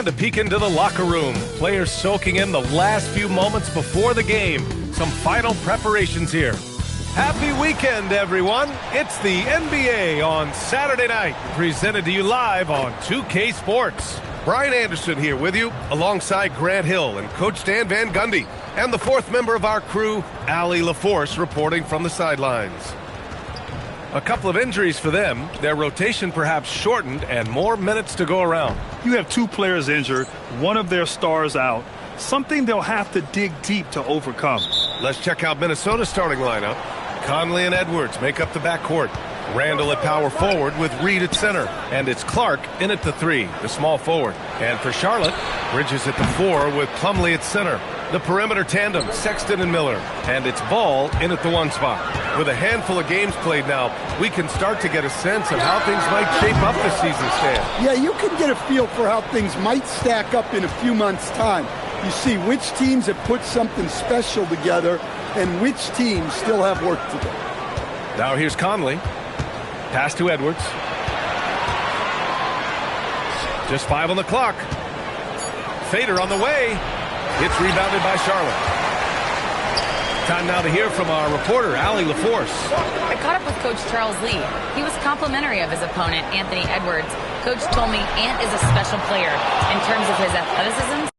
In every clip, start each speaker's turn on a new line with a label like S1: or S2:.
S1: And a peek into the locker room. Players soaking in the last few moments before the game. Some final preparations here. Happy weekend, everyone. It's the NBA on Saturday night, presented to you live on 2K Sports. Brian Anderson here with you, alongside Grant Hill and Coach Dan Van Gundy, and the fourth member of our crew, Allie LaForce, reporting from the sidelines. A couple of injuries for them, their rotation perhaps shortened, and more minutes to go around.
S2: You have two players injured, one of their stars out, something they'll have to dig deep to overcome.
S1: Let's check out Minnesota's starting lineup. Conley and Edwards make up the backcourt. Randall at power forward with Reed at center. And it's Clark in at the 3, the small forward. And for Charlotte, Bridges at the 4 with Plumlee at center. The perimeter tandem, Sexton and Miller. And it's Ball in at the 1 spot. With a handful of games played now, we can start to get a sense of how things might shape up this season, Stan.
S3: Yeah, you can get a feel for how things might stack up in a few months' time. You see which teams have put something special together and which teams still have work to do.
S1: Now here's Conley. Pass to Edwards. Just 5 on the clock. Fader on the way. It's rebounded by Charlotte. Time now to hear from our reporter, Allie LaForce.
S4: I caught up with Coach Charles Lee. He was complimentary of his opponent, Anthony Edwards. Coach told me Ant is a special player in terms of his athleticism.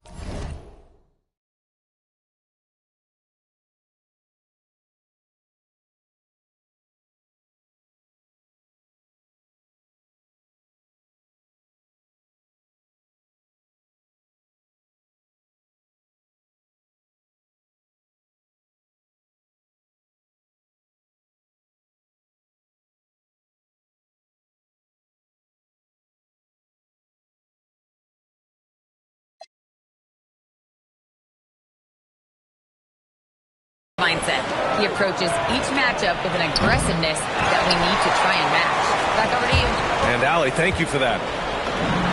S4: Mindset. He approaches each matchup with an aggressiveness that we need to try and match. Back over to you.
S1: And Allie, thank you for that.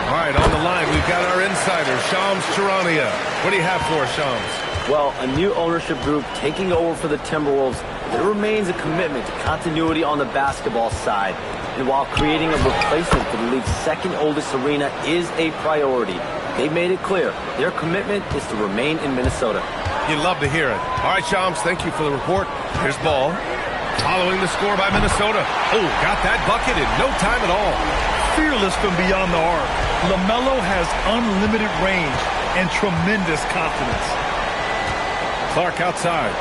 S1: All right, on the line, we've got our insider, Shams Charania. What do you have for us, Shams?
S5: Well, a new ownership group taking over for the Timberwolves. There remains a commitment to continuity on the basketball side. And while creating a replacement for the league's second oldest arena is a priority, they made it clear their commitment is to remain in Minnesota.
S1: You'd love to hear it. All right, Shams, thank you for the report. Here's Ball. Following the score by Minnesota. Oh, got that bucket in no time at all.
S2: Fearless from beyond the arc. LaMelo has unlimited range and tremendous confidence.
S1: Clark outside.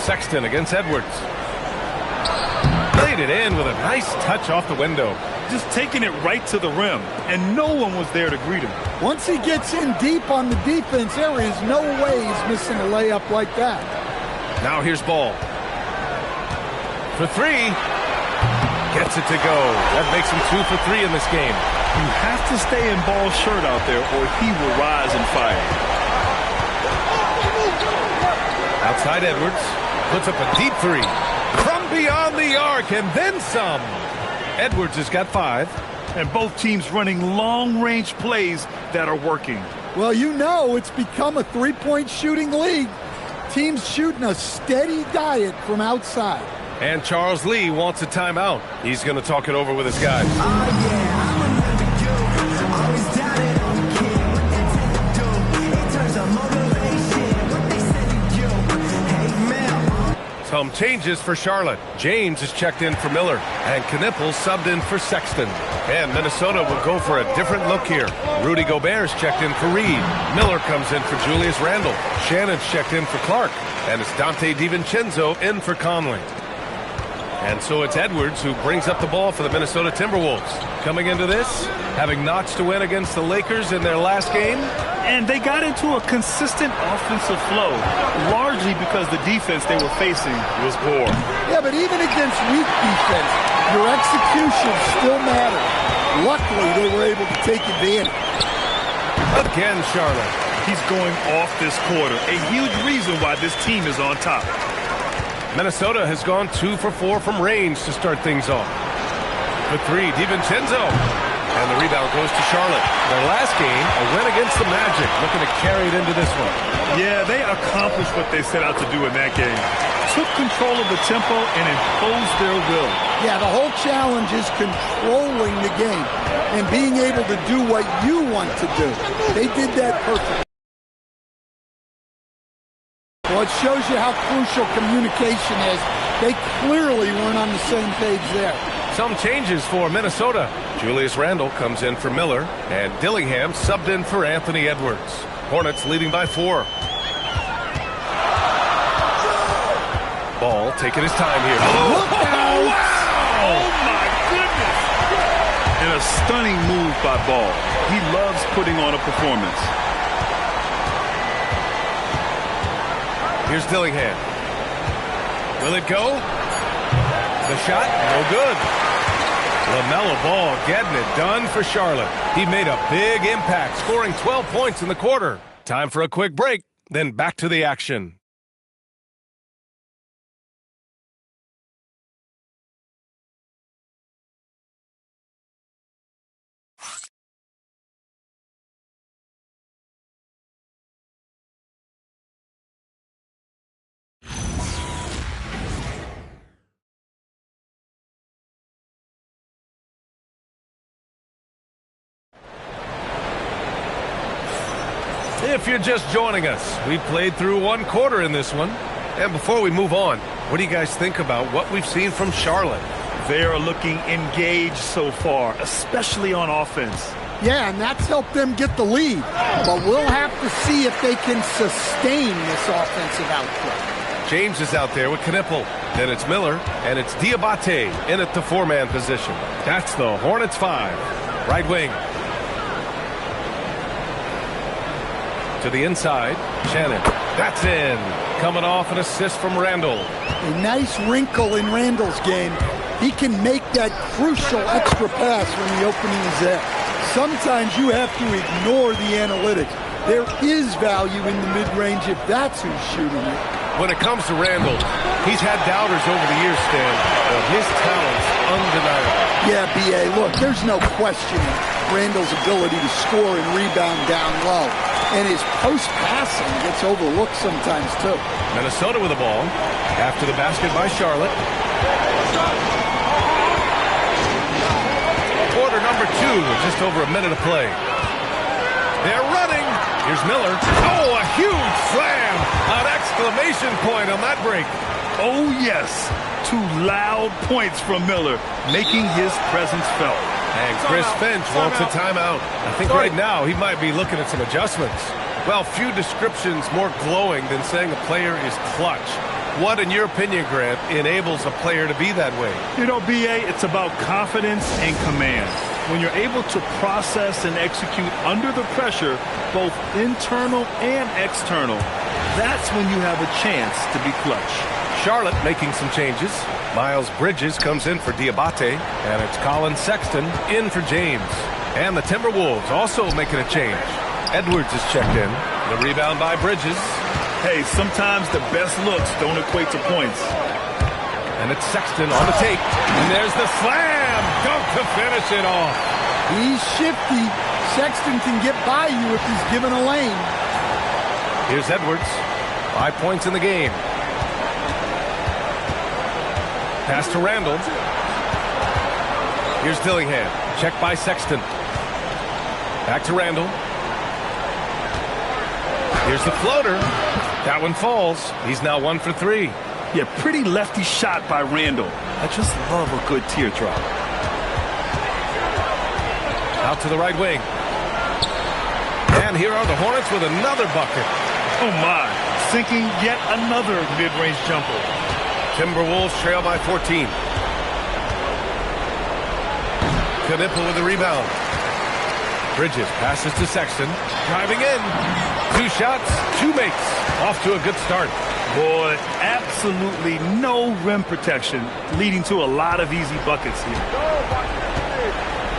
S1: Sexton against Edwards. Laid it in with a nice touch off the window.
S2: Just taking it right to the rim, and no one was there to greet him.
S3: Once he gets in deep on the defense, there is no way he's missing a layup like that.
S1: Now here's Ball. For 3. Gets it to go. That makes him 2 for 3 in this game.
S2: You have to stay in Ball's shirt out there, or he will rise and fire.
S1: Outside Edwards. Puts up a deep 3. From beyond the arc, and then some. Edwards has got 5.
S2: And both teams running long-range plays that are working.
S3: Well, you know it's become a three-point shooting league. Teams shooting a steady diet from outside.
S1: And Charles Lee wants a timeout. He's going to talk it over with his guys. Some changes for Charlotte. James is checked in for Miller, and Knippel subbed in for Sexton. And Minnesota will go for a different look here. Rudy Gobert's checked in for Reed. Miller comes in for Julius Randle. Shannon's checked in for Clark. And it's Dante DiVincenzo in for Conley. And so it's Edwards who brings up the ball for the Minnesota Timberwolves. Coming into this, having notched a win against the Lakers in their last game.
S2: And they got into a consistent offensive flow, largely because the defense they were facing was poor.
S3: Yeah, but even against weak defense, your execution still matters. Luckily, they were able to take advantage.
S1: Again, Charlotte.
S2: He's going off this quarter, a huge reason why this team is on top.
S1: Minnesota has gone 2 for 4 from range to start things off. For 3, DiVincenzo. And the rebound goes to Charlotte. Their last game, a win against the Magic, looking to carry it into this one.
S2: Yeah, they accomplished what they set out to do in that game. Took control of the tempo and imposed their will.
S3: Yeah, the whole challenge is controlling the game and being able to do what you want to do. They did that perfectly. Well, it shows you how crucial communication is. They clearly weren't on the same page there.
S1: Some changes for Minnesota. Julius Randle comes in for Miller, and Dillingham subbed in for Anthony Edwards. Hornets leading by 4. Ball taking his time here.
S3: Look out!
S2: Wow! Oh, my goodness! And a stunning move by Ball. He loves putting on a performance.
S1: Here's Dillingham. Will it go? The shot, no good. LaMelo Ball getting it done for Charlotte. He made a big impact, scoring 12 points in the quarter. Time for a quick break, then back to the action. If you're just joining us, we played through one quarter in this one. And before we move on, what do you guys think about what we've seen from Charlotte?
S2: They are looking engaged so far, especially on offense.
S3: Yeah, and that's helped them get the lead. But we'll have to see if they can sustain this offensive output.
S1: James is out there with Knippel. Then it's Miller, and it's Diabate in at the 4-man position. That's the Hornets 5. Right wing. To the inside, Shannon. That's in. Coming off an assist from Randle.
S3: A nice wrinkle in Randle's game. He can make that crucial extra pass when the opening is there. Sometimes you have to ignore the analytics. There is value in the mid-range if that's who's shooting it.
S1: When it comes to Randle, he's had doubters over the years, Stan, but his talent's undeniable.
S3: Yeah, B.A., look, there's no questioning Randle's ability to score and rebound down low. And his post-passing gets overlooked sometimes, too.
S1: Minnesota with the ball. After the basket by Charlotte. Quarter number 2 with just over a minute of play. They're running. Here's Miller. Oh, a huge slam. An exclamation point on that break.
S2: Oh, yes. 2 loud points from Miller, making his presence felt.
S1: And Chris Finch wants a timeout. I think right now he might be looking at some adjustments. Well, few descriptions more glowing than saying a player is clutch. What, in your opinion, Grant, enables a player to be that way?
S2: You know, B.A., it's about confidence and command. When you're able to process and execute under the pressure, both internal and external, that's when you have a chance to be clutch.
S1: Charlotte making some changes. Miles Bridges comes in for Diabate, and it's Colin Sexton in for James. And the Timberwolves also making a change. Edwards is checked in. The rebound by Bridges.
S2: Hey, sometimes the best looks don't equate to points.
S1: And it's Sexton on the take. And there's the slam. Dunk to finish it off.
S3: He's shifty. Sexton can get by you if he's given a lane.
S1: Here's Edwards. 5 points in the game. Pass to Randle. Here's Dillingham. Check by Sexton. Back to Randle. Here's the floater. That one falls. He's now 1 for 3.
S2: Yeah, pretty lefty shot by Randle. I just love a good teardrop.
S1: Out to the right wing. And here are the Hornets with another bucket.
S2: Oh, my. Sinking yet another mid-range jumper.
S1: Timberwolves trail by 14. Knippel with the rebound. Bridges passes to Sexton. Driving in. 2 shots, 2 makes. Off to a good start.
S2: Boy, absolutely no rim protection, leading to a lot of easy buckets here.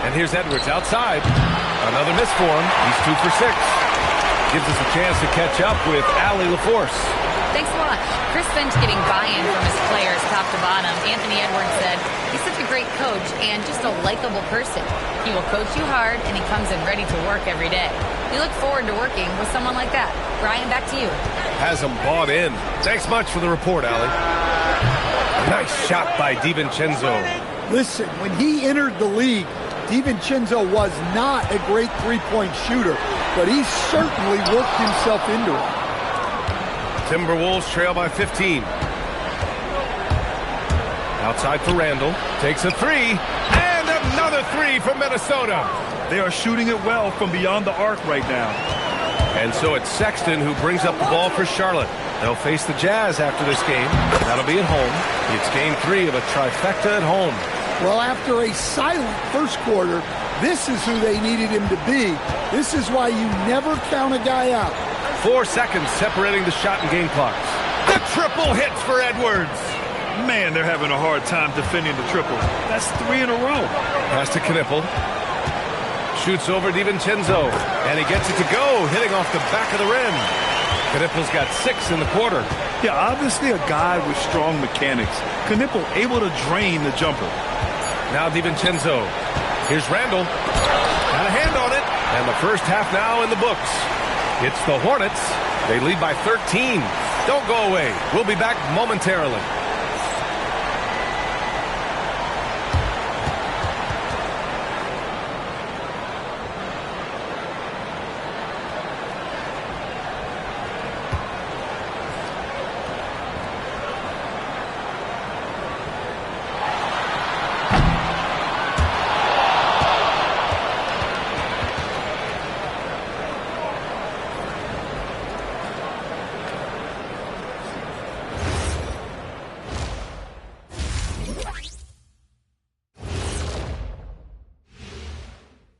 S1: And here's Edwards outside. Another miss for him. He's 2 for 6. Gives us a chance to catch up with Allie LaForce.
S4: Thanks a lot. Chris Finch getting buy-in from his players top to bottom. Anthony Edwards said, he's such a great coach and just a likable person. He will coach you hard, and he comes in ready to work every day. We look forward to working with someone like that. Brian, back to you.
S1: Has him bought in. Thanks much for the report, Allie. Nice shot by DiVincenzo.
S3: Listen, when he entered the league, DiVincenzo was not a great three-point shooter, but he certainly worked himself into it.
S1: Timberwolves trail by 15. Outside for Randall. Takes a three. And another three from Minnesota.
S2: They are shooting it well from beyond the arc right now.
S1: And so it's Sexton who brings up the ball for Charlotte. They'll face the Jazz after this game. That'll be at home. It's game 3 of a trifecta at home.
S3: Well, after a silent first quarter, this is who they needed him to be. This is why you never count a guy out.
S1: 4 seconds separating the shot and game clocks. The triple hits for Edwards.
S2: Man, they're having a hard time defending the triple. That's 3 in a row.
S1: Pass to Knippel. Shoots over DiVincenzo. And he gets it to go, hitting off the back of the rim. Knippel's got 6 in the quarter.
S2: Yeah, obviously a guy with strong mechanics. Knippel able to drain the jumper.
S1: Now DiVincenzo. Here's Randall. Got a hand on it. And the first half now in the books. It's the Hornets. They lead by 13. Don't go away. We'll be back momentarily.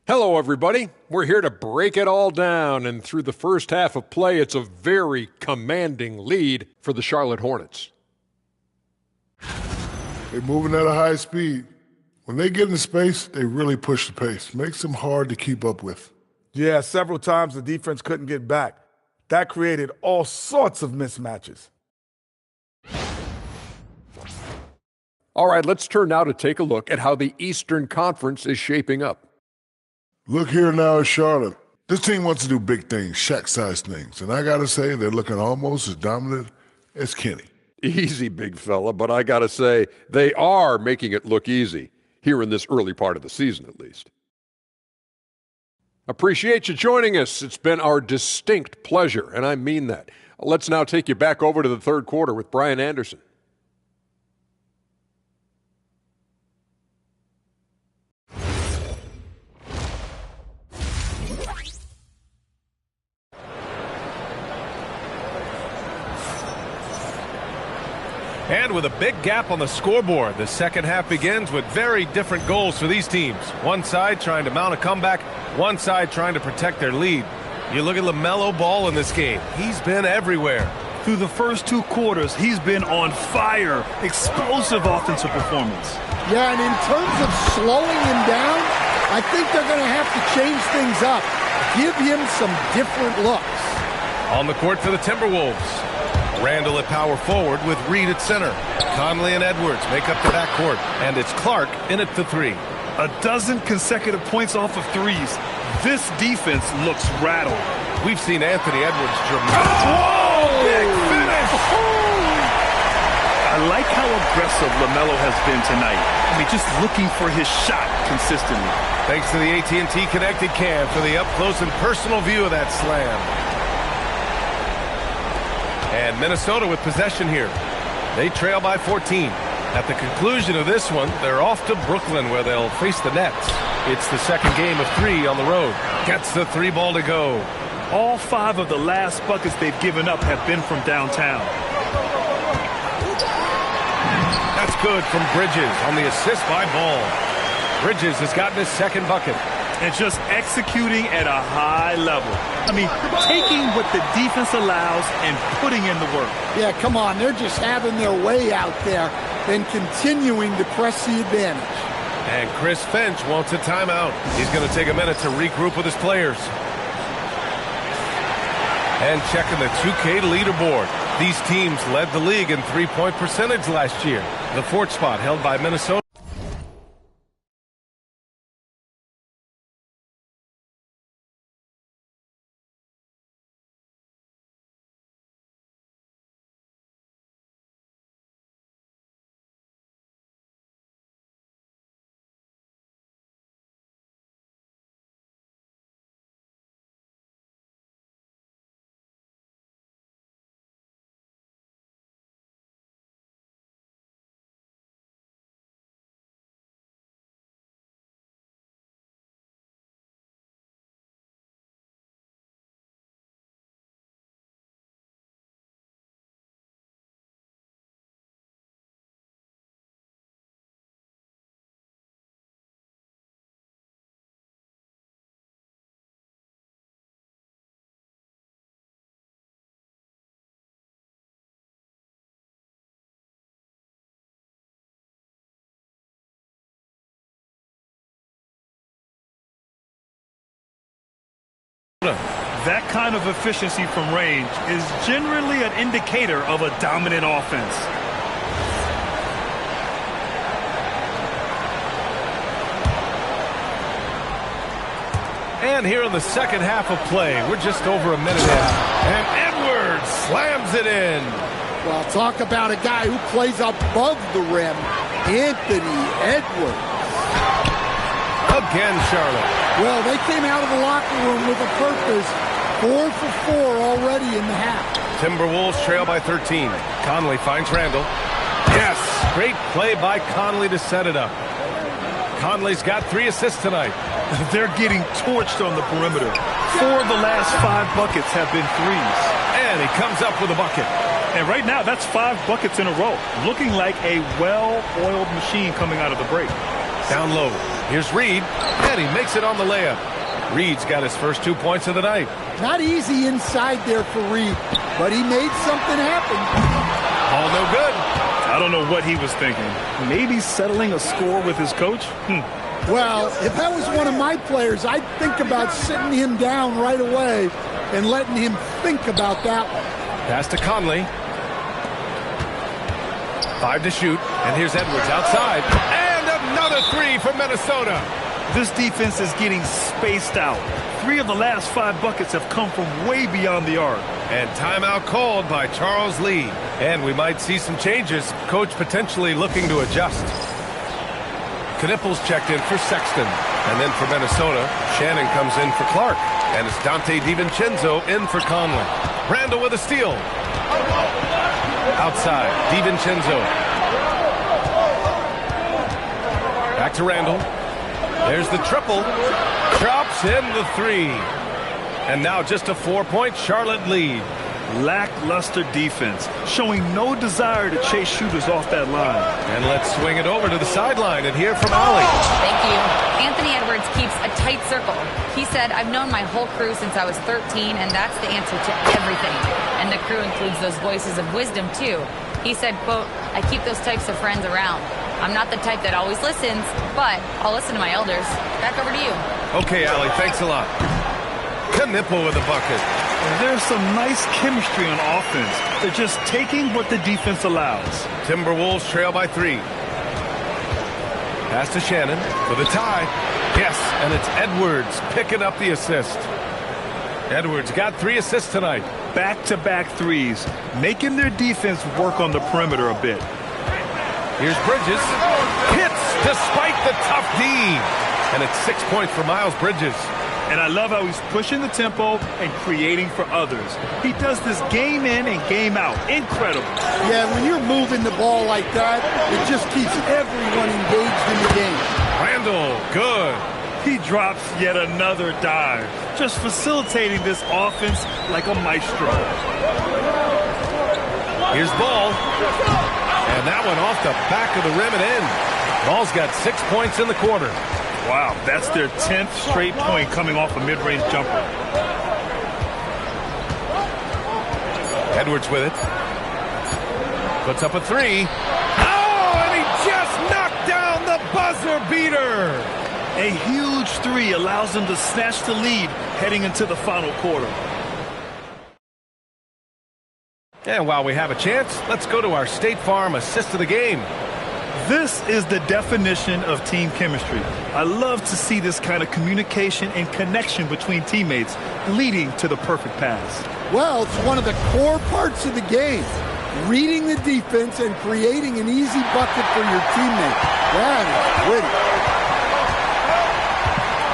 S6: Hello, everybody. We're here to break it all down, and through the first half of play, it's a very commanding lead for the Charlotte Hornets.
S7: They're moving at a high speed. When they get in space, they really push the pace. Makes them hard to keep up with.
S8: Yeah, several times the defense couldn't get back. That created all sorts of mismatches.
S6: All right, let's turn now to take a look at how the Eastern Conference is shaping up.
S7: Look here now at Charlotte. This team wants to do big things, Shaq-sized things. And I got to say, they're looking almost as dominant as Kenny.
S6: Easy, big fella, but I got to say, they are making it look easy, here in this early part of the season at least. Appreciate you joining us. It's been our distinct pleasure, and I mean that. Let's now take you back over to the third quarter with Brian Anderson.
S1: And with a big gap on the scoreboard, the second half begins with very different goals for these teams. One side trying to mount a comeback, one side trying to protect their lead. You look at LaMelo Ball in this game. He's been everywhere.
S2: Through the first 2 quarters, he's been on fire. Explosive offensive performance.
S3: Yeah, and in terms of slowing him down, I think they're going to have to change things up. Give him some different looks.
S1: On the court for the Timberwolves. Randall at power forward with Reed at center. Conley and Edwards make up the backcourt. And it's Clark in at the 3.
S2: A dozen consecutive points off of threes. This defense looks rattled.
S1: We've seen Anthony Edwards dramatic. Whoa! Big finish!
S2: I like how aggressive LaMelo has been tonight. I mean, just looking for his shot consistently.
S1: Thanks to the AT&T Connected Cam for the up-close and personal view of that slam. And Minnesota with possession here. They trail by 14. At the conclusion of this one, they're off to Brooklyn where they'll face the Nets. It's the second game of 3 on the road. Gets the 3 ball to go.
S2: All 5 of the last buckets they've given up have been from downtown.
S1: That's good from Bridges on the assist by Ball. Bridges has gotten his second bucket.
S2: And just executing at a high level. I mean, taking what the defense allows and putting in the work.
S3: Yeah, come on. They're just having their way out there and continuing to press the advantage.
S1: And Chris Finch wants a timeout. He's going to take a minute to regroup with his players. And checking the 2K leaderboard. These teams led the league in three-point percentage last year. The fourth spot held by Minnesota.
S2: That kind of efficiency from range is generally an indicator of a dominant offense.
S1: And here in the second half of play, we're just over a minute in. And Edwards slams it in.
S3: Well, talk about a guy who plays above the rim. Anthony Edwards.
S1: Again, Charlotte.
S3: Well, they came out of the locker room with a purpose. 4 for 4 already in the half.
S1: Timberwolves trail by 13. Conley finds Randall. Yes, great play by Conley to set it up. Conley's got 3 assists tonight.
S2: They're getting torched on the perimeter. 4 of the last 5 buckets have been threes.
S1: And he comes up with a bucket.
S2: And right now, that's 5 buckets in a row. Looking like a well-oiled machine coming out of the break.
S1: Down low. Here's Reed. And he makes it on the layup. Reed's got his first 2 points of the night.
S3: Not easy inside there for Reed, but he made something happen.
S1: All no good.
S2: I don't know what he was thinking. Maybe settling a score with his coach?
S3: Well, if that was one of my players, I'd think about sitting him down right away and letting him think about that one.
S1: Pass to Conley. 5 to shoot. And here's Edwards outside. And another 3 for Minnesota.
S2: This defense is getting spaced out. 3 of the last 5 buckets have come from way beyond the arc.
S1: And timeout called by Charles Lee. And we might see some changes. Coach potentially looking to adjust. Knipples checked in for Sexton. And then for Minnesota, Shannon comes in for Clark. And it's Dante DiVincenzo in for Conley. Randall with a steal. Outside, DiVincenzo. Back to Randall. There's the triple. Drops in the 3. And now just a 4-point Charlotte lead.
S2: Lackluster defense, showing no desire to chase shooters off that line.
S1: And let's swing it over to the sideline and hear from Ollie.
S4: Thank you. Anthony Edwards keeps a tight circle. He said, I've known my whole crew since I was 13, and that's the answer to everything. And the crew includes those voices of wisdom, too. He said, quote, I keep those types of friends around. I'm not the type that always listens, but I'll listen to my elders. Back over to you.
S1: Okay, Allie, thanks a lot. Knipple with a bucket.
S2: There's some nice chemistry on offense. They're just taking what the defense allows.
S1: Timberwolves trail by 3. Pass to Shannon for the tie. Yes, and it's Edwards picking up the assist. Edwards got 3 assists tonight.
S2: Back-to-back threes, making their defense work on the perimeter a bit.
S1: Here's Bridges. Hits despite the tough D. And it's 6 points for Miles Bridges.
S2: And I love how he's pushing the tempo and creating for others. He does this game in and game out. Incredible.
S3: Yeah, when you're moving the ball like that, it just keeps everyone engaged in the game.
S1: Randall, good.
S2: He drops yet another dive, just facilitating this offense like a maestro.
S1: Here's Ball. And that one off the back of the rim and in. Ball's got 6 points in the quarter.
S2: Wow, that's their 10th straight point coming off a mid-range jumper.
S1: Edwards with it. Puts up a 3. Oh, and he just knocked down the buzzer beater.
S2: A huge 3 allows them to snatch the lead heading into the final quarter.
S1: And while we have a chance, let's go to our State Farm assist of the game.
S2: This is the definition of team chemistry. I love to see this kind of communication and connection between teammates leading to the perfect pass.
S3: Well, it's one of the core parts of the game. Reading the defense and creating an easy bucket for your teammate. That is pretty.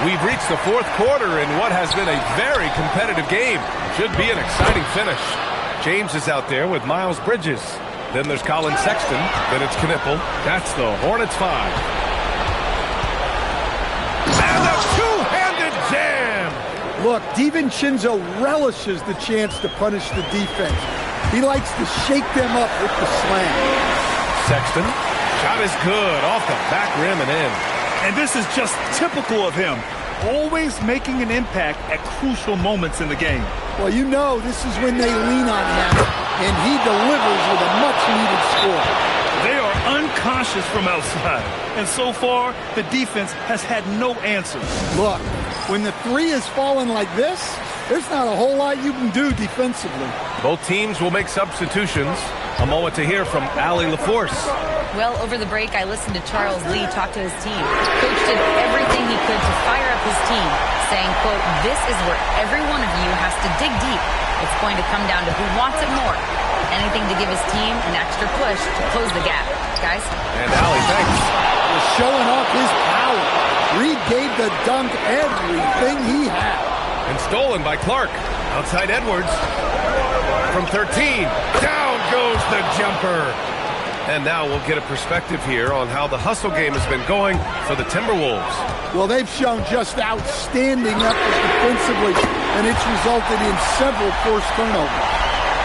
S1: We've reached the fourth quarter in what has been a very competitive game. Should be an exciting finish. James is out there with Miles Bridges. Then there's Colin Sexton. Then it's Knipple. That's the Hornets 5. And a two-handed jam!
S3: Look, DiVincenzo relishes the chance to punish the defense. He likes to shake them up with the slam.
S1: Sexton. Shot is good. Off the back rim and in.
S2: And this is just typical of him. Always making an impact at crucial moments in the game.
S3: Well, you know this is when they lean on him, and he delivers with a much-needed score.
S2: They are unconscious from outside, and so far, the defense has had no answers.
S3: Look, when the three is falling like this, there's not a whole lot you can do defensively.
S1: Both teams will make substitutions. A moment to hear from Allie LaForce.
S4: Well, over the break, I listened to Charles Lee talk to his team. Coach did everything he could to fire up his team, saying, quote, "This is where every one of you has to dig deep. It's going to come down to who wants it more. Anything to give his team an extra push to close the gap." Guys?
S1: And Allie, thanks.
S3: He's showing off his power. Reed gave the dunk everything he had.
S1: And stolen by Clark. Outside Edwards. From 13. Down goes the jumper. And now we'll get a perspective here on how the hustle game has been going for the Timberwolves.
S3: Well, they've shown just outstanding effort defensively, and it's resulted in several forced turnovers.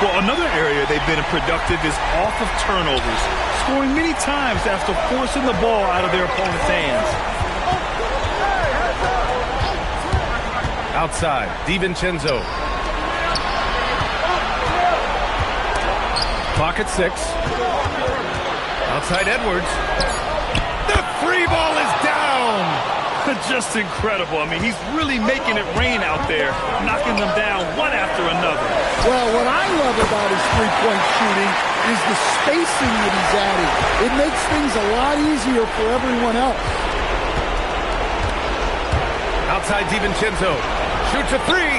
S2: Well, another area they've been productive is off of turnovers, scoring many times after forcing the ball out of their opponent's hands.
S1: Outside, DiVincenzo. Clock at 6. Outside Edwards. The free ball is down.
S2: Just incredible. I mean, he's really making it rain out there, knocking them down one after another.
S3: Well, what I love about his three-point shooting is the spacing that he's adding. It makes things a lot easier for everyone else.
S1: Outside DiVincenzo. Shoots a three.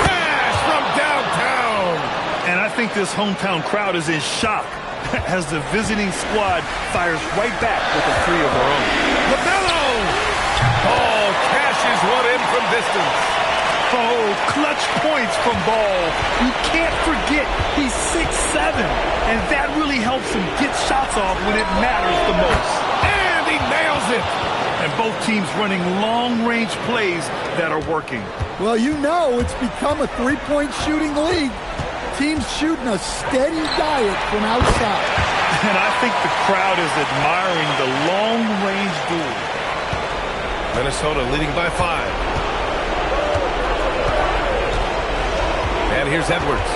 S1: Cash from downtown.
S2: And I think this hometown crowd is in shock as the visiting squad fires right back with a three of their own.
S1: LaMelo! Ball cashes one in from distance.
S2: Oh, clutch points from Ball. You can't forget he's 6'7", and that really helps him get shots off when it matters the most.
S1: And he nails it!
S2: And both teams running long-range plays that are working.
S3: Well, you know it's become a three-point shooting league. Teams shooting a steady diet from outside.
S2: And I think the crowd is admiring the long-range duel.
S1: Minnesota leading by 5. And here's Edwards.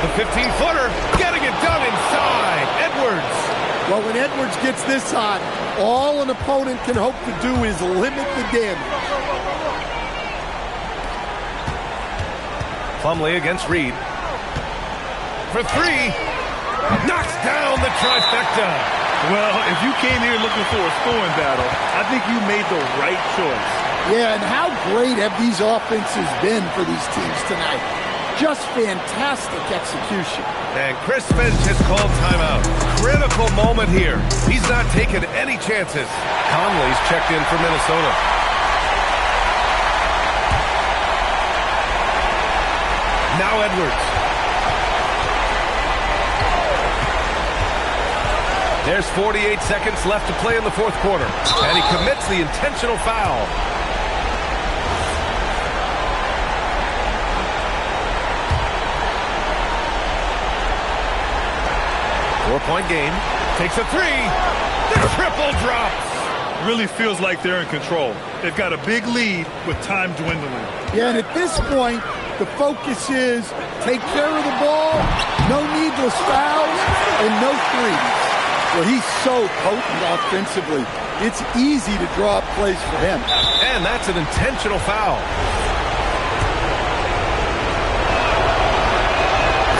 S1: The 15-footer getting it done inside. Edwards.
S3: Well, when Edwards gets this hot, all an opponent can hope to do is limit the damage.
S1: Plumlee against Reed. For 3. Knocks down the trifecta.
S2: Well, if you came here looking for a scoring battle, I think you made the right choice.
S3: Yeah, and how great have these offenses been for these teams tonight? Just fantastic execution.
S1: And Chris Finch has called timeout. Critical moment here. He's not taking any chances. Conley's checked in for Minnesota. Now Edwards. There's 48 seconds left to play in the fourth quarter. And he commits the intentional foul. Four-point game. Takes a 3. The triple drops.
S2: Really feels like they're in control. They've got a big lead with time dwindling.
S3: Yeah, and at this point, the focus is take care of the ball, no needless fouls, and no threes. Well, he's so potent offensively. It's easy to draw up plays for him.
S1: And that's an intentional foul.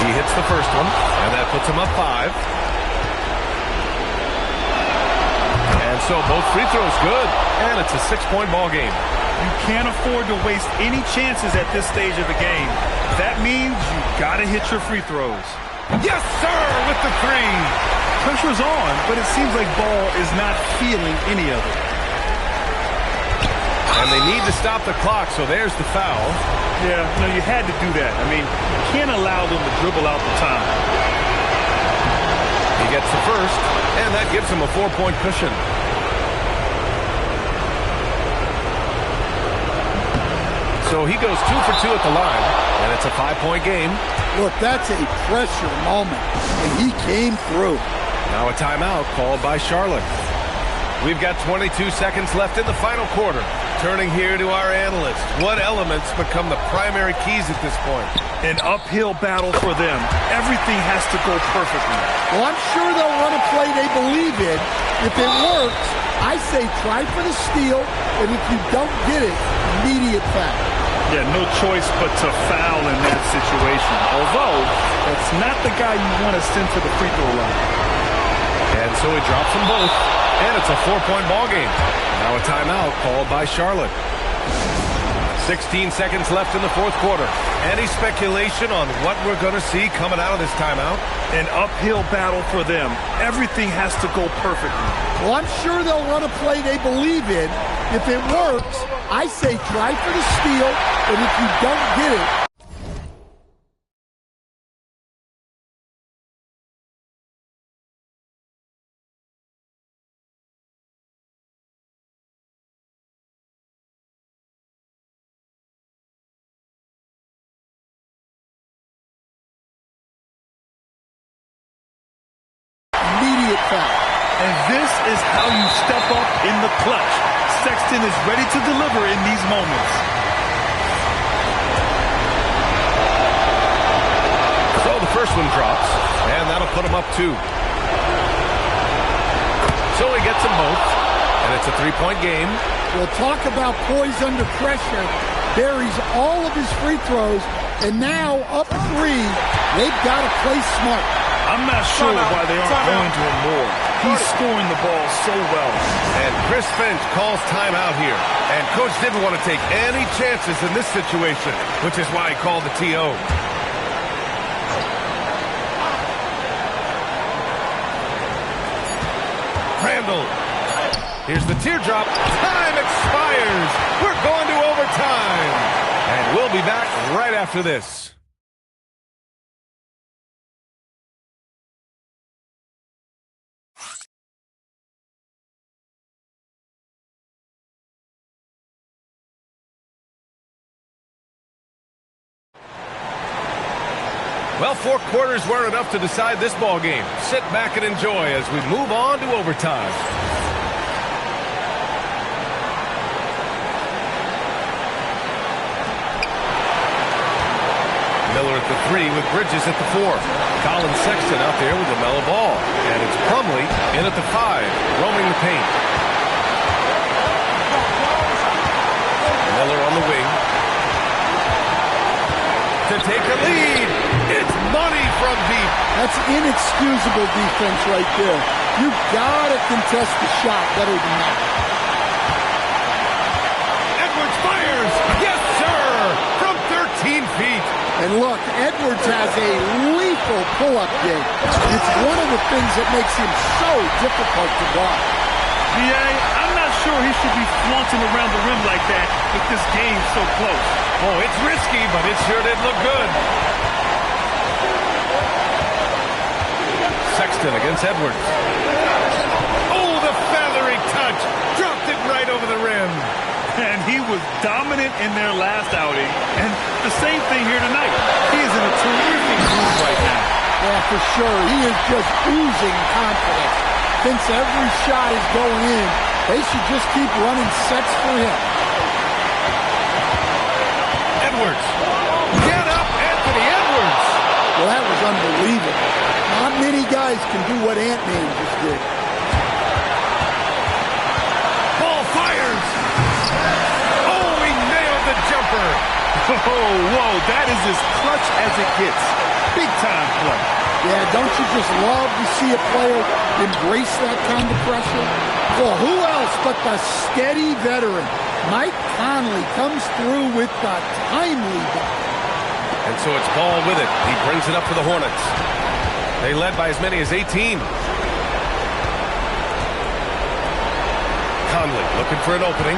S1: He Hits the first one, and that puts him up 5. And so both free throws good, and it's a 6-point ball game.
S2: You can't afford to waste any chances at this stage of the game. That means you got to hit your free throws.
S1: Yes, sir, with the 3.
S2: Pressure's on, but it seems like Ball is not feeling any of it.
S1: And they need to stop the clock, so there's the foul.
S2: Yeah, no, you had to do that. I mean, you can't allow them to dribble out the time.
S1: He gets the first, and that gives him a 4-point cushion. So he goes 2 for 2 at the line, and it's a 5-point game.
S3: Look, that's a pressure moment, and he came through.
S1: Now a timeout called by Charlotte. We've got 22 seconds left in the final quarter. Turning here to our analyst. What elements become the primary keys at this point?
S2: An uphill battle for them. Everything has to go perfectly.
S3: Well, I'm sure they'll run a play they believe in. If it works, I say try for the steal, and if you don't get it, immediate foul.
S2: Yeah, no choice but to foul in that situation. Although, that's not the guy you want to send to the free throw line.
S1: And so he drops them both, and it's a 4-point ball game. Now a timeout called by Charlotte. 16 seconds left in the fourth quarter. Any speculation on what we're going to see coming out of this timeout?
S2: An uphill battle for them. Everything has to go perfectly.
S3: Well, I'm sure they'll run a play they believe in. If it works, I say try for the steal, and if you don't get it, immediate foul.
S2: And this is how you step up in the clutch. Sexton is ready to deliver in these moments.
S1: So the first one drops, and that'll put him up 2. So he gets them both, and it's a 3-point game.
S3: We'll talk about poise under pressure. Buries all of his free throws, and now up 3, they've got to play smart.
S2: I'm not sure why they aren't going to him more. He's scoring the ball so well.
S1: And Chris Finch calls timeout here. And Coach didn't want to take any chances in this situation, which is why he called the TO. Randall. Here's the teardrop. Time expires. We're going to overtime. And we'll be back right after this. Well, 4 quarters weren't enough to decide this ball game. Sit back and enjoy as we move on to overtime. Miller at the 3 with Bridges at the 4. Colin Sexton out there with a mellow ball. And it's Plumlee in at the 5, roaming the paint. Miller on the wing. To take a lead. It's money from deep.
S3: That's inexcusable defense right there. You've got to contest the shot better than that.
S1: Edwards fires. Yes, sir. From 13 feet.
S3: And look, Edwards has a lethal pull-up game. It's one of the things that makes him so difficult to guard.
S2: B.A., I'm not sure he should be flaunting around the rim like that with this game so close.
S1: Oh, it's risky, but it sure did look good. Sexton against Edwards. Oh, the feathery touch. Dropped it right over the rim.
S2: And he was dominant in their last outing. And the same thing here tonight. He is in a terrific mood right now.
S3: Yeah, for sure. He is just oozing confidence. Thinks every shot is going in. They should just keep running sets for him.
S1: Edwards. Get up, Anthony Edwards.
S3: Well, that was unbelievable. Not many guys can do what Ant-Man just did.
S1: Ball fires. Oh, he nailed the jumper.
S2: Oh, whoa, that is as clutch as it gets. Big-time play.
S3: Yeah, don't you just love to see a player embrace that kind of pressure? Well, who else but the steady veteran? Mike Conley comes through with the timely ball.
S1: And so it's Ball with it. He brings it up for the Hornets. They led by as many as 18. Conley looking for an opening.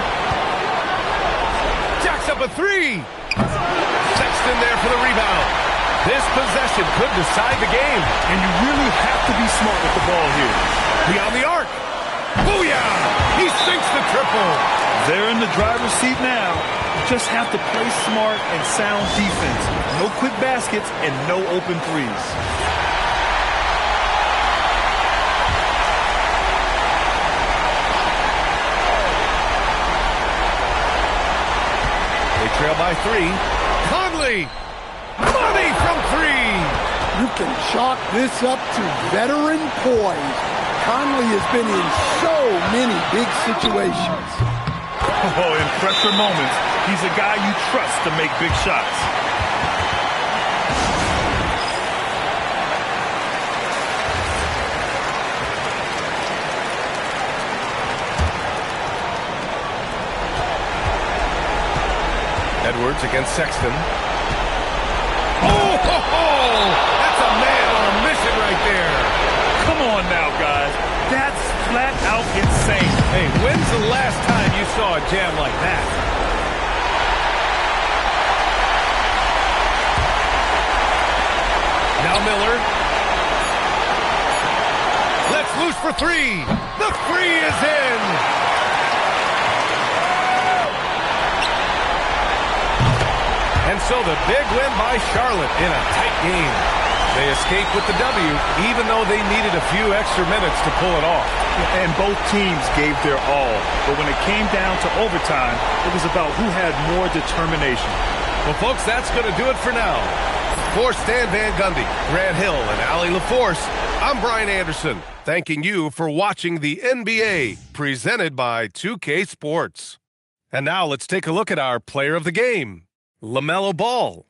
S1: Jacks up a three. Sexton there for the rebound. This possession could decide the game.
S2: And you really have to be smart with the ball here.
S1: Beyond the arc. Booyah! He sinks the triple.
S2: They're in the driver's seat now. You just have to play smart and sound defense. No quick baskets and no open threes.
S1: They trail by 3. Conley! Money from 3!
S3: You can chalk this up to veteran poise. Conley has been in so many big situations.
S2: Oh, in pressure moments, he's a guy you trust to make big shots.
S1: Edwards against Sexton. Oh, ho, ho! That's a man on a mission right there.
S2: Come on now, guys. That's flat out insane.
S1: Hey, when's the last time you saw a jam like that? Now Miller. Let's loose for 3. The 3 is in. And so the big win by Charlotte in a tight game. They escaped with the W, even though they needed a few extra minutes to pull it off.
S2: And both teams gave their all. But when it came down to overtime, it was about who had more determination.
S1: Well, folks, that's going to do it for now. For Stan Van Gundy, Grant Hill, and Allie LaForce, I'm Brian Anderson, thanking you for watching the NBA, presented by 2K Sports. And now let's take a look at our player of the game, LaMelo Ball.